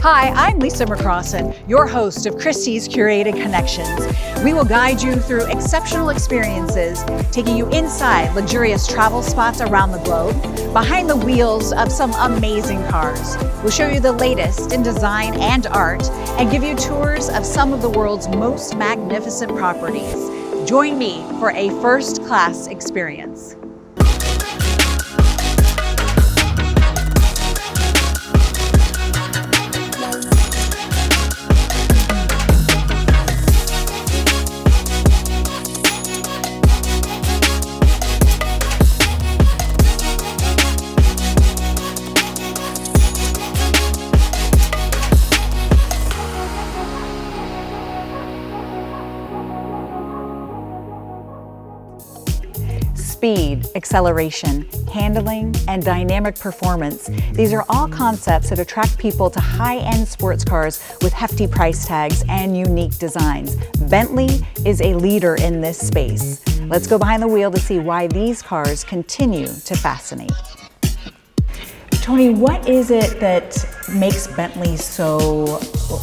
Hi, I'm Lisa McCrossin, your host of Christie's Curated Connections. We will guide you through exceptional experiences, taking you inside luxurious travel spots around the globe, behind the wheels of some amazing cars. We'll show you the latest in design and art, and give you tours of some of the world's most magnificent properties. Join me for a first-class experience. Speed, acceleration, handling, and dynamic performance. These are all concepts that attract people to high-end sports cars with hefty price tags and unique designs. Bentley is a leader in this space. Let's go behind the wheel to see why these cars continue to fascinate. Tony, what is it that makes Bentley so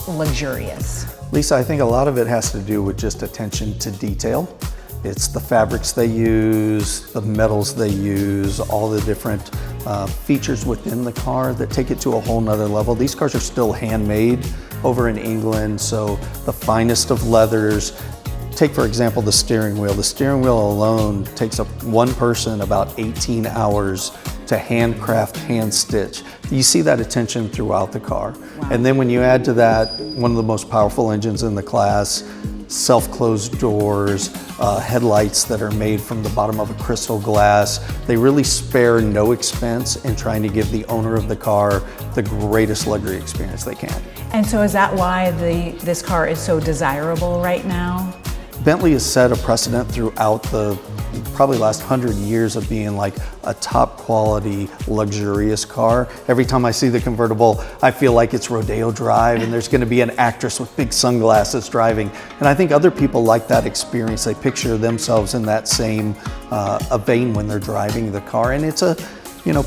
luxurious? Lisa, I think a lot of it has to do with just attention to detail. It's the fabrics they use, the metals they use, all the different features within the car that take it to a whole nother level. These cars are still handmade over in England, so the finest of leathers. Take, for example, the steering wheel. The steering wheel alone takes one person about 18 hours to handcraft, hand stitch. You see that attention throughout the car. Wow. And then when you add to that one of the most powerful engines in the class, self-closed doors, headlights that are made from the bottom of a crystal glass. They really spare no expense in trying to give the owner of the car the greatest luxury experience they can. And so is that why this car is so desirable right now? Bentley has set a precedent throughout the probably last 100 years of being like a top quality, luxurious car. Every time I see the convertible, I feel like it's Rodeo Drive and there's gonna be an actress with big sunglasses driving. And I think other people like that experience. They picture themselves in that same vein when they're driving the car. And it's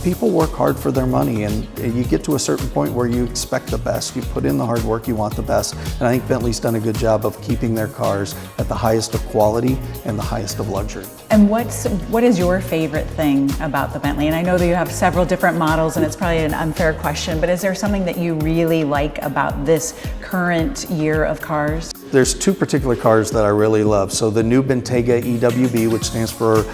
people work hard for their money, and you get to a certain point where you expect the best. You put in the hard work, you want the best. And I think Bentley's done a good job of keeping their cars at the highest of quality and the highest of luxury. And what is your favorite thing about the Bentley? And I know that you have several different models, and it's probably an unfair question, but is there something that you really like about this current year of cars? There's two particular cars that I really love. So the new Bentayga EWB, which stands for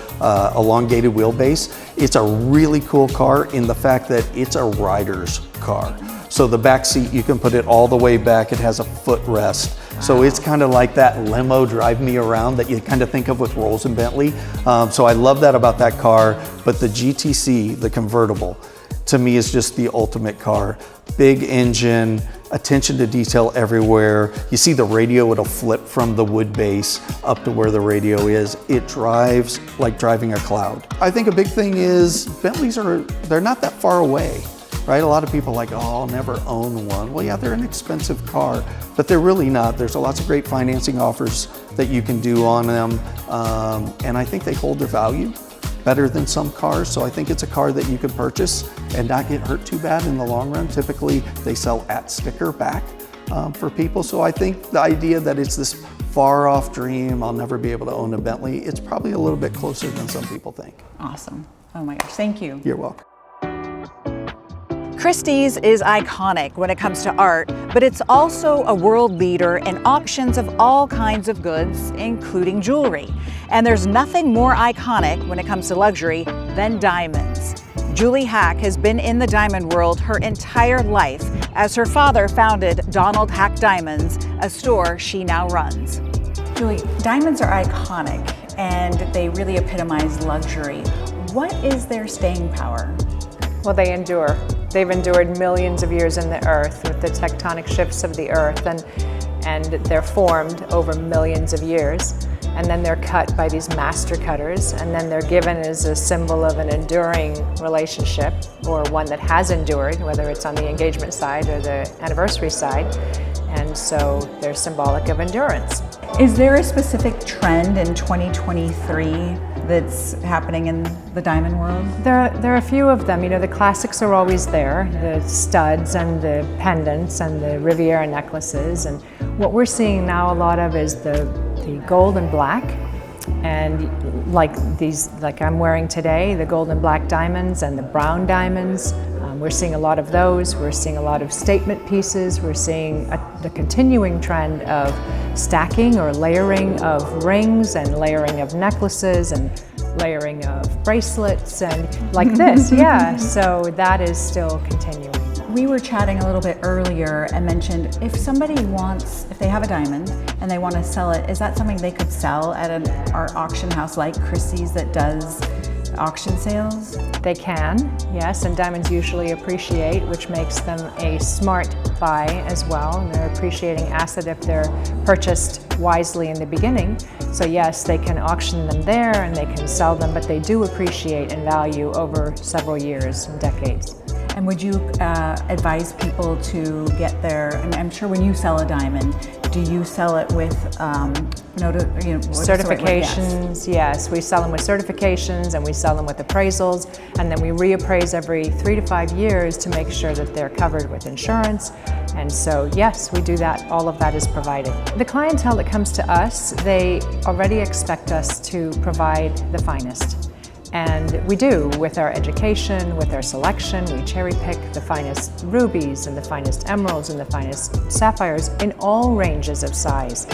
elongated wheelbase, it's a really cool car in the fact that it's a rider's car. So the back seat, you can put it all the way back. It has a footrest. Wow. So it's kind of like that limo drive me around that you kind of think of with Rolls and Bentley. So I love that about that car. But the GTC, the convertible, to me is just the ultimate car. Big engine, attention to detail everywhere. You see the radio, it'll flip from the wood base up to where the radio is. It drives like driving a cloud. I think a big thing is Bentleys they're not that far away, right? A lot of people are like, oh, I'll never own one. Well, yeah, they're an expensive car, but they're really not. There's lots of great financing offers that you can do on them. And I think they hold their value better than some cars. So I think it's a car that you could purchase and not get hurt too bad in the long run. Typically they sell at sticker back for people. So I think the idea that it's this far off dream, I'll never be able to own a Bentley, it's probably a little bit closer than some people think. Awesome. Oh my gosh, thank you. You're welcome. Christie's is iconic when it comes to art, but it's also a world leader in auctions of all kinds of goods, including jewelry. And there's nothing more iconic when it comes to luxury than diamonds. Julie Hack has been in the diamond world her entire life, as her father founded Donald Hack Diamonds, a store she now runs. Julie, diamonds are iconic and they really epitomize luxury. What is their staying power? Well, they endure. They've endured millions of years in the earth with the tectonic shifts of the earth, and they're formed over millions of years. And then they're cut by these master cutters, and then they're given as a symbol of an enduring relationship, or one that has endured, whether it's on the engagement side or the anniversary side. And so they're symbolic of endurance. Is there a specific trend in 2023 that's happening in the diamond world? There are a few of them. You know, the classics are always there, the studs and the pendants and the Riviera necklaces. And what we're seeing now a lot of is the gold and black. And like I'm wearing today, the gold and black diamonds and the brown diamonds. We're seeing a lot of those. We're seeing a lot of statement pieces. We're seeing the continuing trend of stacking or layering of rings and layering of necklaces and layering of bracelets and like this, yeah. So that is still continuing. We were chatting a little bit earlier and mentioned if they have a diamond and they want to sell it, is that something they could sell at an art auction house like Christie's that does auction sales? They can, yes, and diamonds usually appreciate, which makes them a smart buy as well, and they're appreciating asset if they're purchased wisely in the beginning. So yes, they can auction them there and they can sell them, but they do appreciate in value over several years and decades. And would you advise people to get their, and I'm sure when you sell a diamond, do you sell it with certifications? Yes, we sell them with certifications and we sell them with appraisals, and then we reappraise every 3 to 5 years to make sure that they're covered with insurance. And so yes, we do that. All of that is provided. The clientele that comes to us, they already expect us to provide the finest. And we do with our education, with our selection. We cherry pick the finest rubies and the finest emeralds and the finest sapphires in all ranges of size.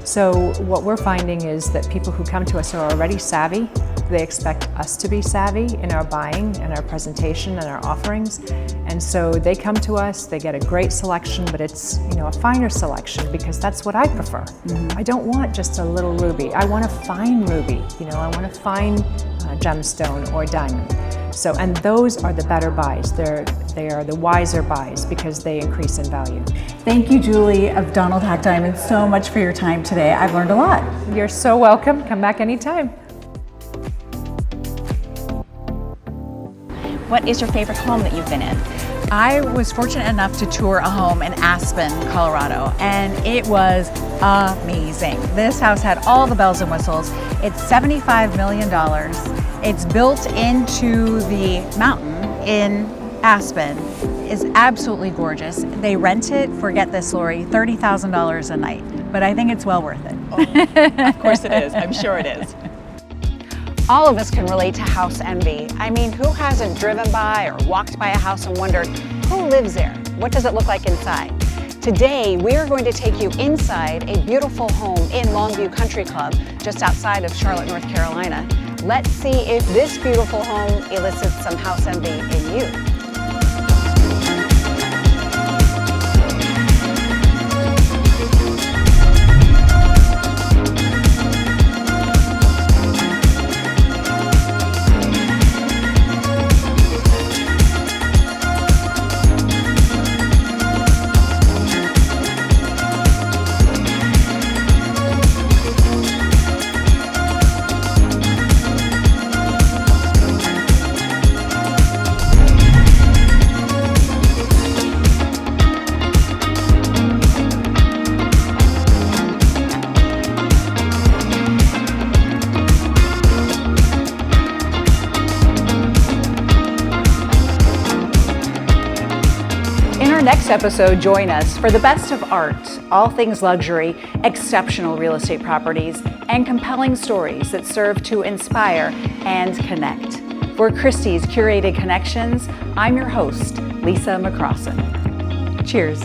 So what we're finding is that people who come to us are already savvy. They expect us to be savvy in our buying and our presentation and our offerings. And so they come to us, they get a great selection, but it's, you know, a finer selection because that's what I prefer. I don't want just a little ruby. I want a fine ruby. You know, I want a fine gemstone or diamond. So, and those are the better buys. They are the wiser buys because they increase in value. Thank you, Julie of Donald Hack Diamonds, so much for your time today. I've learned a lot. You're so welcome. Come back anytime. What is your favorite home that you've been in? I was fortunate enough to tour a home in Aspen, Colorado, and it was amazing. This house had all the bells and whistles. It's $75 million. It's built into the mountain in Aspen. It's absolutely gorgeous. They rent it for, get this, Lori, $30,000 a night, but I think it's well worth it. Oh, of course it is. I'm sure it is. All of us can relate to house envy. I mean, who hasn't driven by or walked by a house and wondered, who lives there? What does it look like inside? Today, we're going to take you inside a beautiful home in Longview Country Club, just outside of Charlotte, North Carolina. Let's see if this beautiful home elicits some house envy in you. Next episode, join us for the best of art, all things luxury, exceptional real estate properties, and compelling stories that serve to inspire and connect. For Christie's Curated Connections, I'm your host, Lisa McCrossin. Cheers.